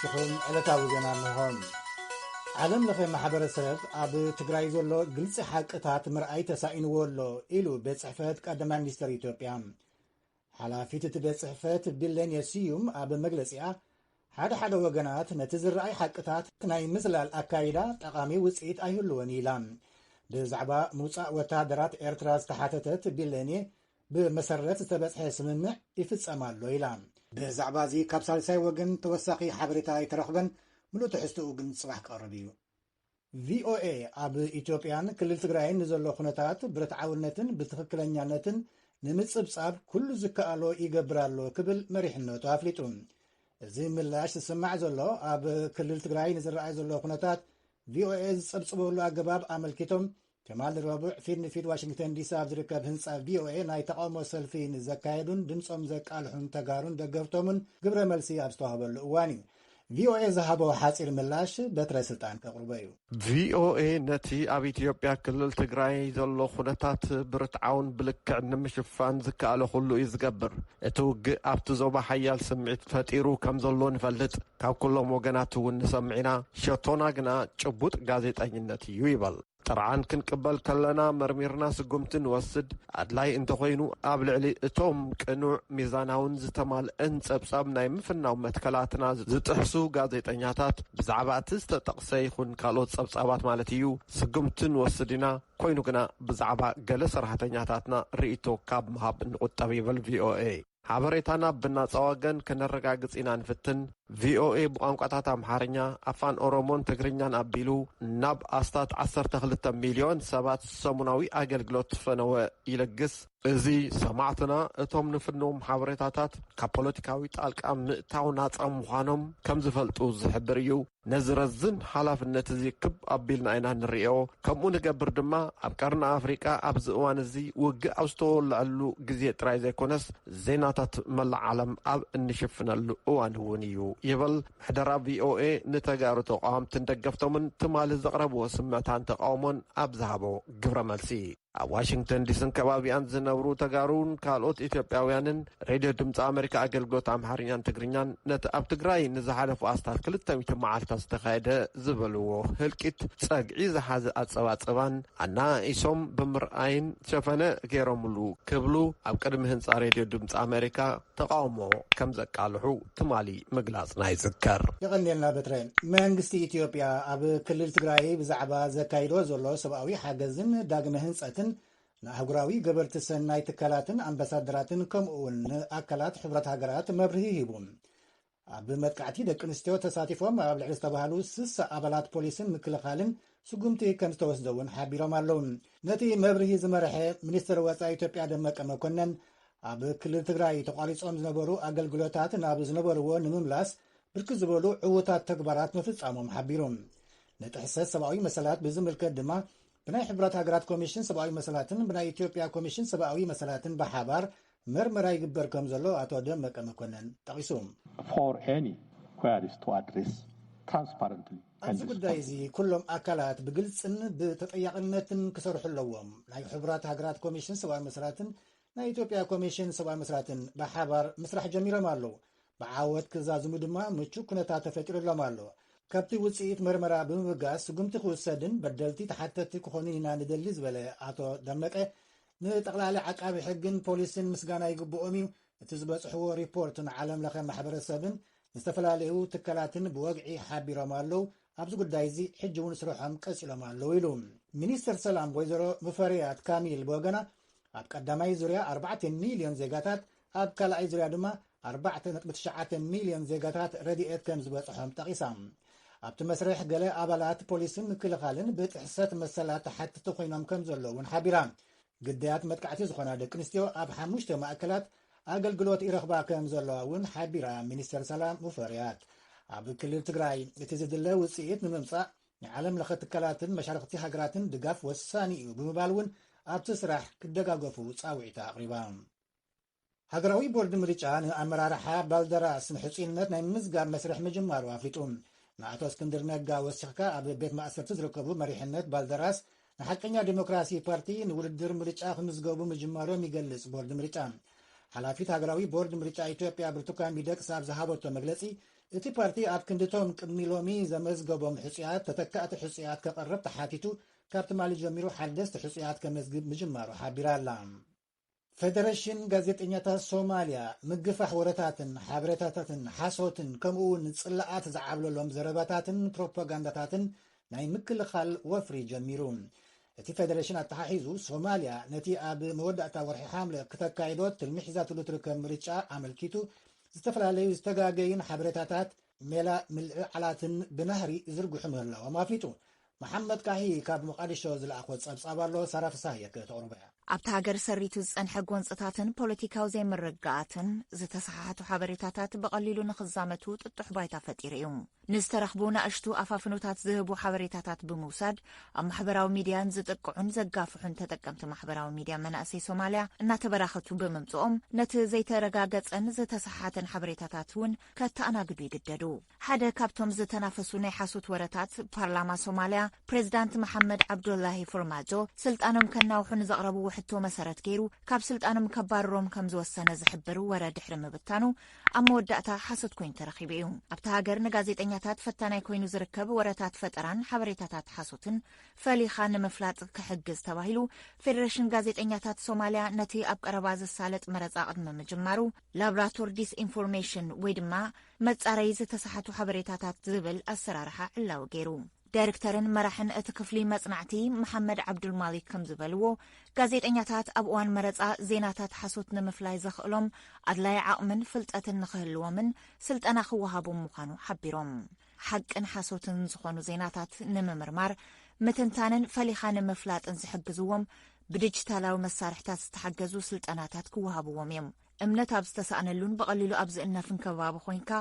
ተበጽሑን ዕለታዊ ዜና ኣለዎም ዓለም ለኸ ማሕበረሰብ ኣብ ትግራይ ዘሎ ግልጽ ሓቅታት ምርኣይ ተሳኢንዎ ኣሎ ኢሉ ቤት ጽሕፈት ቀዳማይ ሚኒስትር ኢትዮጵያ ሓላፊት እቲ ቤት ጽሕፈት ቢሌን የስዩም ኣብ መግለጺኣ ሓደ ወገናት ነቲ ዝረኣይ ሓቅታት ናይ ምዝላል ኣካይዳ ጠቓሚ ውጽኢት ኣይህልዎን ኢላ ብዛዕባ ምውፃእ ወታደራት ኤርትራ ዝተሓተተት ቢሌን ብመሰረት ዝተበጽሐ ስምምዕ ይፍጸማሎ ኢላ ብዛዕባ እዚ ካብ ሳልሳይ ወገን ተወሳኺ ሓበሬታ ኣይተረኽበን ሙሉእ ትሕዝትኡ ግን ጽባሕ ቀረብ እዩ ቪኦኤ ኣብ ኢትዮጵያን ክልል ትግራይን ንዘሎ ኩነታት ብርትዓውነትን ብትኽክለኛነትን ንምጽብጻብ ኩሉ ዝከኣሎ ይገብራሎ ክብል መሪሕነቱ ኣፍሊጡ እዚ ምላሽ ዝስማዕ ዘሎ ኣብ ክልል ትግራይ ንዝረኣይ ዘሎ ኩነታት ቪኦኤ ዝጸብጽበሉ ኣገባብ ኣመልኪቶም ከማል ረቡዕ ፊት ንፊት ዋሽንግተን ዲሲ ኣብ ዝርከብ ህንፃ ቪኦኤ ናይ ተቃውሞ ሰልፊ ንዘካየዱን ድምፆም ዘቃልሑን ተጋሩን ደገፍቶምን ግብረ መልሲ ኣብ ዝተዋህበሉ እዋን እዩ ቪኦኤ ዝሃቦ ሓፂር ምላሽ በትረ ስልጣን ከቕርበ እዩ ቪኦኤ ነቲ ኣብ ኢትዮጵያ ክልል ትግራይ ዘሎ ኩነታት ብርትዓውን ብልክዕ ንምሽፋን ዝከኣለ ኩሉ እዩ ዝገብር እቲ ውግእ ኣብቲ ዞባ ሓያል ስምዒት ፈጢሩ ከም ዘሎ ንፈልጥ ካብ ኩሎም ወገናት እውን ንሰምዒና ሸቶና ግና ጭቡጥ ጋዜጠኝነት እዩ ይበል ጥርዓን ክንቅበል ከለና መርሚርና ስጉምቲ ንወስድ ኣድላይ እንተኾይኑ ኣብ ልዕሊ እቶም ቅኑዕ ሚዛናውን ዝተማልአን ጸብጻብ ናይ ምፍናው መትከላትና ዝጥሕሱ ጋዜጠኛታት ብዛዕባ እቲ ዝተጠቕሰ ይኹን ካልኦት ጸብጻባት ማለት እዩ ስጉምቲ ንወስድ ኢና ኮይኑ ግና ብዛዕባ ገለ ሰራሕተኛታትና ርእቶ ካብ ምሃብ ንቁጠብ ይብል ቪኦኤ ሓበሬታና ብናጸዋገን ከነረጋግጽ ኢና ንፍትን ቪኦኤ ብቋንቋታት ኣምሓርኛ ኣፋን ኦሮሞን ትግርኛን ኣቢሉ ናብ ኣስታት 12 ሚልዮን ሰባት ሰሙናዊ ኣገልግሎት ፈነወ ይለግስ እዚ ሰማዕትና እቶም ንፍኖም ሓበሬታታት ካብ ፖለቲካዊ ጣልቃ ምእታው ናጻ ምዃኖም ከም ዝፈልጡ ዝሕብር እዩ ነዝረዝን ሓላፍነት እዚ ክብ ኣቢልና ኢና ንሪኦ ከምኡ ንገብር ድማ ኣብ ቀርኒ ኣፍሪቃ ኣብዚ እዋን እዚ ውግእ ኣብ ዝተወልዐሉ ግዜ ጥራይ ዘይኮነስ ዜናታት መላእ ዓለም ኣብ እንሽፍነሉ እዋን እውን እዩ ይብል ምሕደራ ቪኦኤ ንተጋሩ ተቃወምትን ደገፍቶምን ትማሊ ዘቕረብዎ ስምዕታን ተቃውሞን ኣብ ዝሃቦ ግብረ መልሲ ኣብ ዋሽንግተን ዲስን ከባቢያን ዝነብሩ ተጋሩን ካልኦት ኢትዮጵያውያንን ሬድዮ ድምፂ ኣሜሪካ ኣገልግሎት ኣምሓርኛን ትግርኛን ነቲ ኣብ ትግራይ ንዝሓለፉ ኣስታት 200 መዓልታት ዝተኻየደ ዝበልዎ ህልቂት ጸግዒ ዝሓዘ ኣጸባጽባን ኣናኢሶም ብምርኣይን ሸፈነ ገይሮምሉ ክብሉ ኣብ ቅድሚ ህንፃ ሬድዮ ድምፂ ኣሜሪካ ተቃውሞ ከም ዘቃልሑ ትማሊ ምግላጽና ይዝከር ይቐኒልና በትረ መንግስቲ ኢትዮጵያ ኣብ ክልል ትግራይ ብዛዕባ ዘካይዶ ዘሎ ሰብኣዊ ሓገዝን ዳግመ ህንፀትን ንኣህጉራዊ ገበርቲ ሰናይ ትካላትን ኣምባሳደራትን ከምኡውን ንኣካላት ሕብረት ሃገራት መብርሂ ሂቡ ኣብ መጥቃዕቲ ደቂ ኣንስትዮ ተሳቲፎም ኣብ ልዕሊ ዝተባሃሉ 60 ኣባላት ፖሊስን ምክልኻልን ስጉምቲ ከም ዝተወስደ እውን ሓቢሮም ኣለዉ ነቲ መብርሂ ዝመርሐ ሚኒስትር ወፃኢ ኢትዮጵያ ደመቀ መኮነን ኣብ ክልል ትግራይ ተቋሪጾም ዝነበሩ ኣገልግሎታት ናብ ዝነበርዎ ንምምላስ ብርክት ዝበሉ ዕዉታት ተግባራት ምፍጻሞም ሓቢሮም ንጥሕሰት ሰብኣዊ መሰላት ብዝምልከት ድማ ብናይ ሕብረት ሃገራት ኮሚሽን ሰብኣዊ መሰላትን ብናይ ኢትዮጵያ ኮሚሽን ሰብኣዊ መሰላትን ብሓባር መርመራ ይግበር ከም ዘሎ ኣቶ ደመቀ መኮነን ጠቒሶም ኣብዚ ጉዳይ እዚ ኩሎም ኣካላት ብግልጽን ብተጠያቕነትን ክሰርሑ ኣለዎም ናይ ሕብረት ሃገራት ኮሚሽን ሰብኣዊ መሰላትን ናይ ኢትዮጵያ ኮሚሽን ሰብኣዊ መሰላትን ብሓባር ምስራሕ ጀሚሮም ኣለዉ ብዓወት ክዛዝሙ ድማ ምቹእ ኩነታት ተፈጢሩሎም ኣሎ ካብቲ ውፅኢት መርመራ ብምብጋስ ስጉምቲ ክውሰድን በደልቲ ተሓተቲ ክኾኑን ኢና ንደሊ ዝበለ ኣቶ ደመቀ ንጠቕላሊ ዓቃቢ ሕግን ፖሊስን ምስጋና ይግብኦም እዩ እቲ ዝበፅሕዎ ሪፖርት ንዓለም ለኸ ማሕበረሰብን ዝተፈላለዩ ትካላትን ብወግዒ ሓቢሮም ኣለዉ ኣብዚ ጉዳይ እዚ ሕጂ እውን ስርሖም ቀፂሎም ኣለዉ ኢሉ ሚኒስትር ሰላም ወይዘሮ ሙፈሪያት ካሚል ብወገና ኣብ ቀዳማይ ዙርያ 4 ሚልዮን ዜጋታት ኣብ ካልኣይ ዙርያ ድማ 4.9 ሚልዮን ዜጋታት ረድኤት ከም ዝበፅሖም ጠቒሳ ኣብቲ መስርሕ ገለ ኣባላት ፖሊስን ምክልኻልን ብጥሕሰት መሰላት ተሓትቲ ኮይኖም ከም ዘለውን ሓቢራ ግዳያት መጥቃዕቲ ዝኾና ደቂ ኣንስትዮ ኣብ 5 ማእከላት ኣገልግሎት ይረኽባ ከም ዘለዋ እውን ሓቢራ ሚኒስትር ሰላም ሙፈሪያት ኣብ ክልል ትግራይ እቲ ዝድለ ውፅኢት ንምምፃእ ንዓለም ለኸ ትካላትን መሻርክቲ ሃገራትን ድጋፍ ወሳኒ እዩ ብምባል እውን ኣብቲ ስራሕ ክደጋገፉ ፃውዒታ ኣቕሪባ ሃገራዊ ቦርዲ ምርጫ ንኣመራርሓ ባልደራስ ንሕፂንነት ናይ ምዝጋብ መስርሕ ምጅማሩ ኣፍሊጡ ንኣቶ እስክንድር ነጋ ወሲኽካ ኣብ ቤት ማእሰርቲ ዝርከቡ መሪሕነት ባልደራስ ንሓቀኛ ዲሞክራሲ ፓርቲ ንውድድር ምርጫ ክምዝገቡ ምጅማሮም ይገልጽ ቦርዲ ምርጫ ሓላፊት ሃገራዊ ቦርድ ምርጫ ኢትዮጵያ ብርቱካን ሚደቅሳ ኣብ ዝሃበቶ መግለጺ እቲ ፓርቲ ኣብ ክንድቶም ቅድሚ ሎሚ ዘመዝገቦም ሕፅያት ተተካእቲ ሕፅያት ከቐርብ ተሓቲቱ ካብ ትማሊ ጀሚሩ ሓደስቲ ሕፅያት ከመዝግብ ምጅማሩ ሓቢራ ኣላ። ፌደሬሽን ጋዜጠኛታት ሶማልያ ምግፋሕ ወረታትን ሓበሬታታትን ሓሶትን ከምኡውን ጽላኣት ዝዓብለሎም ዘረባታትን ፕሮፓጋንዳታትን ናይ ምክልኻል ወፍሪ ጀሚሩ። እቲ ፌደሬሽን ኣተሓሒዙ ሶማልያ ነቲ ኣብ መወዳእታ ወርሒ ሓምለ ክተካይዶ ትልሚ ሒዛትሉ ትርከብ ምርጫ ኣመልኪቱ ዝተፈላለዩ ዝተጋገይን ሓበሬታታት ሜላ ምልዕዓላትን ብናህሪ ዝርግሑ ምህላዎም ኣፍሊጡ። መሐመድ ካሂ ካብ መቃዲሾ ዝለኣኾ ጸብጻብ ኣሎ ሳራ ፍሳህየ ከተቕርበ እያ። ኣብቲ ሃገር ሰሪቱ ዝጸንሐ ጎንፅታትን ፖለቲካዊ ዘይምርግኣትን ዝተሰሓሓቱ ሓበሬታታት ብቐሊሉ ንኽዛመቱ ጥጡሕ ባይታ ፈጢሩ እዩ። ንዝተረኽቡ ንኣሽቱ ኣፋፍኖታት ዝህቡ ሓበሬታታት ብምውሳድ ኣብ ማሕበራዊ ሚድያን ዝጥቅዑን ዘጋፍሑን ተጠቀምቲ ማሕበራዊ ሚድያ መናእሰይ ሶማልያ እናተበራኸቱ ብምምጽኦም ነቲ ዘይተረጋገጸን ዝተሰሓሓተን ሓበሬታታት እውን ከተኣናግዱ ይግደዱ። ሓደ ካብቶም ዝተናፈሱ ናይ ሓሶት ወረታት ፓርላማ ሶማልያ ፕሬዚዳንት መሐመድ ዓብዱላሂ ፎርማጆ ስልጣኖም ከናውሑ ንዘቕረቡ ሕቶ መሰረት ገይሩ ካብ ስልጣኖም ከባረሮም ከም ዝወሰነ ዝሕብር ወረ ድሕሪ ምብታኑ ኣብ መወዳእታ ሓሶት ኮይኑ ተረኺቡ እዩ። ኣብቲ ሃገር ንጋዜጠኛታት ፈታናይ ኮይኑ ዝርከብ ወረታት ፈጠራን ሓበሬታታት ሓሶትን ፈሊኻ ንምፍላጥ ክሕግዝ ተባሂሉ ፌደሬሽን ጋዜጠኛታት ሶማልያ ነቲ ኣብ ቀረባ ዝሳለጥ መረፃ ቅድሚ ምጅማሩ ላብራቶሪ ዲስኢንፎርሜሽን ወይ ድማ መጻረይ ዝተሰሓቱ ሓበሬታታት ዝብል ኣሰራርሓ ዕላዊ ገይሩ። ዳይሬክተርን መራሕን እቲ ክፍሊ መጽናዕቲ መሐመድ ዓብዱልማሊክ ከም ዝበልዎ ጋዜጠኛታት ኣብ እዋን መረፃ ዜናታት ሓሶት ንምፍላይ ዘኽእሎም ኣድላይ ዓቕምን ፍልጠትን ንኽህልዎምን ስልጠና ክወሃቦም ምዃኑ ሓቢሮም ሓቅን ሓሶትን ዝኾኑ ዜናታት ንምምርማር ምትንታንን ፈሊኻ ንምፍላጥን ዝሕግዝዎም ብዲጂታላዊ መሳርሕታት ዝተሓገዙ ስልጠናታት ክወሃብዎም እዮም። እምነት ኣብ ዝተሰኣነሉን ብቐሊሉ ኣብ ዝእነፍን ከባቢ ኮይንካ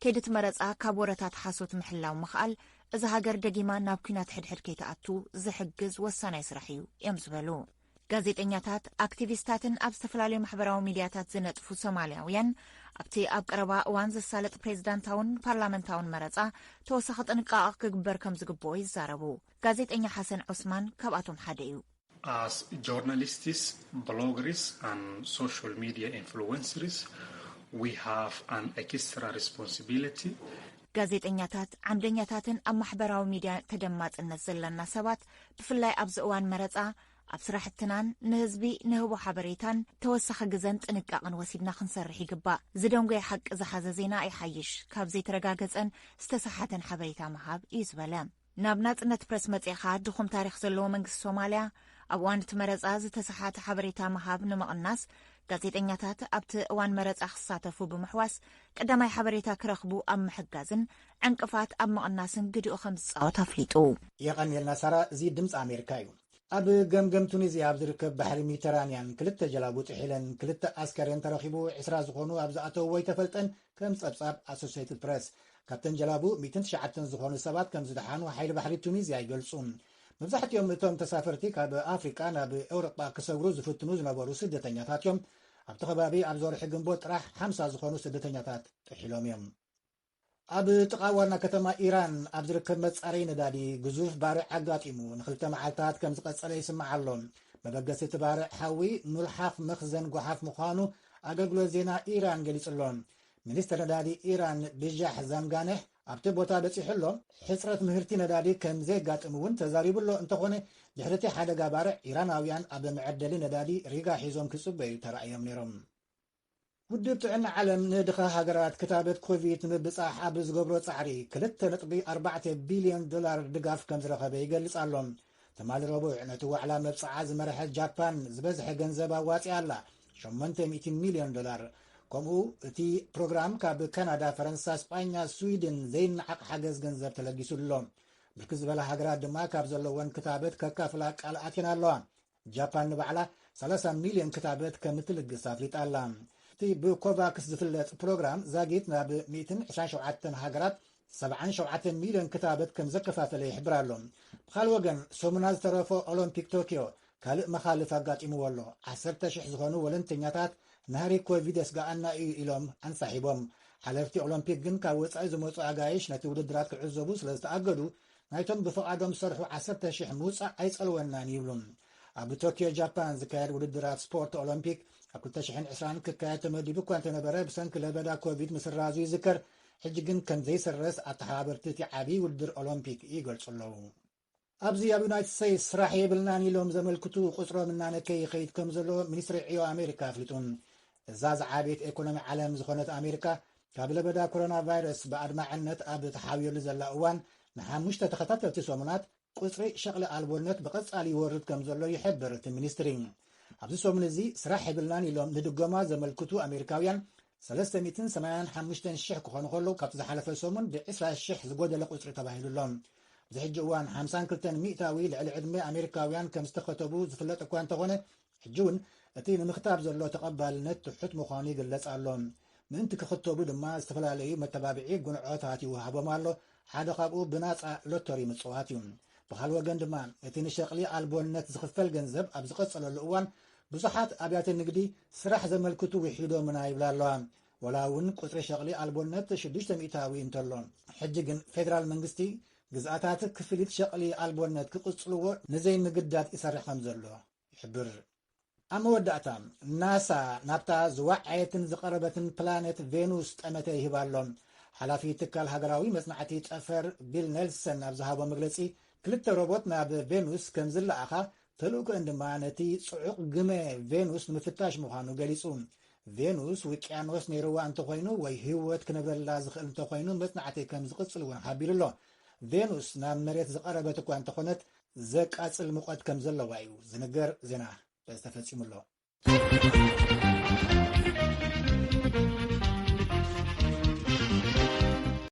ከይድት መረፃ ካብ ወረታት ሓሶት ምሕላው ምኽኣል እዚ ሃገር ደጊማ ናብ ኩናት ሕድሕድ ከይተኣቱ ዝሕግዝ ወሳናይ ስራሕ እዩ እዮም ዝበሉ። ጋዜጠኛታት ኣክቲቪስታትን ኣብ ዝተፈላለዩ ማሕበራዊ ሚድያታት ዝነጥፉ ሶማልያውያን ኣብቲ ኣብ ቀረባ እዋን ዝሳለጥ ፕሬዚዳንታውን ፓርላመንታውን መረፃ ተወሳኺ ጥንቃቐ ክግበር ከም ዝግብኦ ይዛረቡ። ጋዜጠኛ ሓሰን ዑስማን ካብኣቶም ሓደ እዩ። As journalists, bloggers and social media influencers, we have an extra responsibility. ጋዜጠኛታት ዓምደኛታትን ኣብ ማሕበራዊ ሚድያ ተደማጽነት ዘለና ሰባት ብፍላይ ኣብዚ እዋን መረፃ ኣብ ስራሕትናን ንህዝቢ ንህቦ ሓበሬታን ተወሳኺ ግዘን ጥንቃቕን ወሲድና ክንሰርሕ ይግባእ። ዝደንጎይ ሓቂ ዝሓዘ ዜና ኣይሓይሽ ካብ ዘይተረጋገፀን ዝተሰሓተን ሓበሬታ ምሃብ እዩ ዝበለ። ናብ ናጽነት ፕረስ መጽኻ ድኹም ታሪክ ዘለዎ መንግስቲ ሶማልያ ኣብ እዋን እቲ መረፃ ዝተሰሓተ ሓበሬታ ምሃብ ንምቕናስ ጋዜጠኛታት ኣብቲ እዋን መረፃ ክሳተፉ ብምሕዋስ ቀዳማይ ሓበሬታ ክረኽቡ ኣብ ምሕጋዝን ዕንቅፋት ኣብ መቕናስን ግድኡ ከም ዝፃወት ኣፍሊጡ። የቐኒልና ሳራ እዚ ድምፂ ኣሜሪካ እዩ። ኣብ ገምገም ቱኒዝያ ኣብ ዝርከብ ባሕሪ ሜዲተራንያን ክልተ ጀላቡ ጥሒለን ክልተ ኣስከሬን ተረኺቡ 20 ዝኾኑ ኣብ ዝኣተውዎ ኣይተፈልጠን ከም ጸብጻብ ኣሶሲየትድ ፕሬስ ካብተን ጀላቡ 109 ዝኾኑ ሰባት ከም ዝደሓኑ ሓይሊ ባሕሪ ቱኒዝያ ይገልጹ። መብዛሕትኦም እቶም ተሳፈርቲ ካብ ኣፍሪቃ ናብ ኤውሮጳ ክሰግሩ ዝፍትኑ ዝነበሩ ስደተኛታት እዮም። ኣብቲ ከባቢ ኣብ ዝወርሒ ግንቦት ጥራሕ 50 ዝኾኑ ስደተኛታት ጥሒሎም እዮም። ኣብ ጥቓ ዋና ከተማ ኢራን ኣብ ዝርከብ መጻረይ ነዳዲ ግዙፍ ባርዕ ኣጋጢሙ ንክልተ መዓልታት ከም ዝቐጸለ ይስማዕ ኣሎ። መበገሲ እቲ ባርዕ ሓዊ ሙልሓፍ መኽዘን ጓሓፍ ምዃኑ ኣገልግሎት ዜና ኢራን ገሊጹ ኣሎ። ሚኒስትር ነዳዲ ኢራን ብጃሕ ዛንጋነሕ ኣብቲ ቦታ በፂሑሎ ሕፅረት ምህርቲ ነዳዲ ከም ዘጋጥም እውን ተዛሪቡሎ እንተኾነ ድሕርቲ ሓደጋ ባርዕ ኢራናውያን ኣብ መዐደሊ ነዳዲ ሪጋ ሒዞም ክጽበዩ ተራእዮም ነይሮም። ውድብ ጥዕና ዓለም ንድኻ ሃገራት ክታበት ኮቪድ ንምብጻሕ ኣብ ዝገብሮ ጻዕሪ 2.4 ቢልዮን ዶላር ድጋፍ ከም ዝረኸበ ይገልጽ ኣሎ። ተማሊ ረቡዕ ነቲ ዋዕላ መብፅዓ ዝመርሐት ጃፓን ዝበዝሐ ገንዘብ ኣዋፂኣ ኣላ 800 ሚልዮን ዶላር። ከምኡ እቲ ፕሮግራም ካብ ካናዳ፣ ፈረንሳ፣ ስጳኛ፣ ስዊድን ዘይነዓቕ ሓገዝ ገንዘብ ተለጊሱሎ። ብርክት ዝበላ ሃገራት ድማ ካብ ዘለወን ክታበት ከካፍላ ቃል ኣትየን ኣለዋ። ጃፓን ንባዕላ 30 ሚልዮን ክታበት ከም እትልግስ ኣፍሊጣ ኣላ። እቲ ብኮቫክስ ዝፍለጥ ፕሮግራም ዛጊት ናብ 127 ሃገራት 77 ሚልዮን ክታበት ከም ዘከፋፈለ ይሕብር ኣሎ። ብኻልእ ወገን ሰሙና ዝተረፈ ኦሎምፒክ ቶኪዮ ካልእ መኻልፍ ኣጋጢምዎ ኣሎ። 10,000 ዝኾኑ ወለንተኛታት ናህሪ ኮቪድ የስጋኣና እዩ ኢሎም ኣንሳሒቦም። ሓለፍቲ ኦሎምፒክ ግን ካብ ወፃኢ ዝመፁ ኣጋይሽ ነቲ ውድድራት ክዕዘቡ ስለ ዝተኣገዱ ናይቶም ብፍቓዶም ዝሰርሑ 10,000 ምውፃእ ኣይጸልወናን ይብሉ። ኣብ ቶኪዮ ጃፓን ዝካየድ ውድድራት ስፖርት ኦሎምፒክ ኣብ 2020 ክካየድ ተመዲቡ እኳ እንተነበረ ብሰንኪ ለበዳ ኮቪድ ምስራዙ ይዝከር ሕጂ ግን ከም ዘይስረስ ኣተሓባበርቲ እቲ ዓብዪ ውድድር ኦሎምፒክ ይገልጹ ኣለዉ። ኣብዚ ኣብ ዩናይትድ ስቴትስ ስራሕ የብልናን ኢሎም ዘመልክቱ ቁፅሮም እናነከይ ይኸይድ ከም ዘሎ ሚኒስትሪ ዕዮ ኣሜሪካ ኣፍሊጡን። እዛ ዝዓበየት ኢኮኖሚ ዓለም ዝኾነት ኣሜሪካ ካብ ለበዳ ኮሮና ቫይረስ ብኣድማዕነት ኣብ ተሓብየሉ ዘላ እዋን ን5 ተኸታተልቲ ሰሙናት ቁፅሪ ሸቕሊ ኣልቦነት ብቐጻሊ ይወርድ ከም ዘሎ ይሕብር እቲ ሚኒስትሪ። ኣብዚ ሰሙን እዚ ስራሕ የብልናን ኢሎም ንድጎማ ዘመልክቱ ኣሜሪካውያን 385,000 ክኾኑ ከለዉ ካብቲ ዝሓለፈ ሰሙን ብ20,000 ዝጎደለ ቁፅሪ ተባሂሉሎም። እዚ ሕጂ እዋን 52 ሚእታዊ ልዕሊ ዕድመ ኣሜሪካውያን ከም ዝተኸተቡ ዝፍለጥ እኳ እንተኾነ ሕጂ እውን እቲ ንምኽታብ ዘሎ ተቐባልነት ትሑት ምዃኑ ይግለጽ ኣሎ። ምእንቲ ክኽተቡ ድማ ዝተፈላለዩ መተባብዒ ጉንዖታት ይወሃቦም ኣሎ። ሓደ ካብኡ ብናፃ ሎተሪ ምፅዋት እዩ። ብኻልእ ወገን ድማ እቲ ንሸቕሊ ኣልቦነት ዝኽፈል ገንዘብ ኣብ ዝቐጸለሉ እዋን ብዙሓት ኣብያተ ንግዲ ስራሕ ዘመልክቱ ውሒዶምና ይብላ ኣለዋ። ወላ እውን ቁፅሪ ሸቕሊ ኣልቦነት 6 ሚእታዊ እንተሎ ሕጂ ግን ፌደራል መንግስቲ ግዝኣታት ክፍሊት ሸቕሊ ኣልቦነት ክቕጽልዎ ንዘይምግዳድ ይሰርሕ ከም ዘሎ ይሕብር። ኣብ መወዳእታ ናሳ ናብታ ዝዋዓየትን ዝቐረበትን ፕላኔት ቬኑስ ጠመተ ይህብ ኣሎ። ሓላፊ ትካል ሃገራዊ መጽናዕቲ ጠፈር ቢል ኔልሰን ኣብ ዝሃቦ መግለጺ 2 ሮቦት ናብ ቬኑስ ከም ዝለኣኻ ተልእኮአን ድማ ነቲ ጽዑቕ ግመ ቬኑስ ንምፍታሽ ምዃኑ ገሊጹ። ቬኑስ ውቅያኖስ ነይርዋ እንተኮይኑ ወይ ህይወት ክነብረላ ዝኽእል እንተኮይኑ መጽናዕቲ ከም ዝቕጽል እውን ሓቢሩ ኣሎ። ቬኑስ ናብ መሬት ዝቐረበት እኳ እንተኾነት ዘቃጽል ሙቐት ከም ዘለዋ እዩ ዝንገር። ዜና በዚ ተፈጺሙ ኣሎ።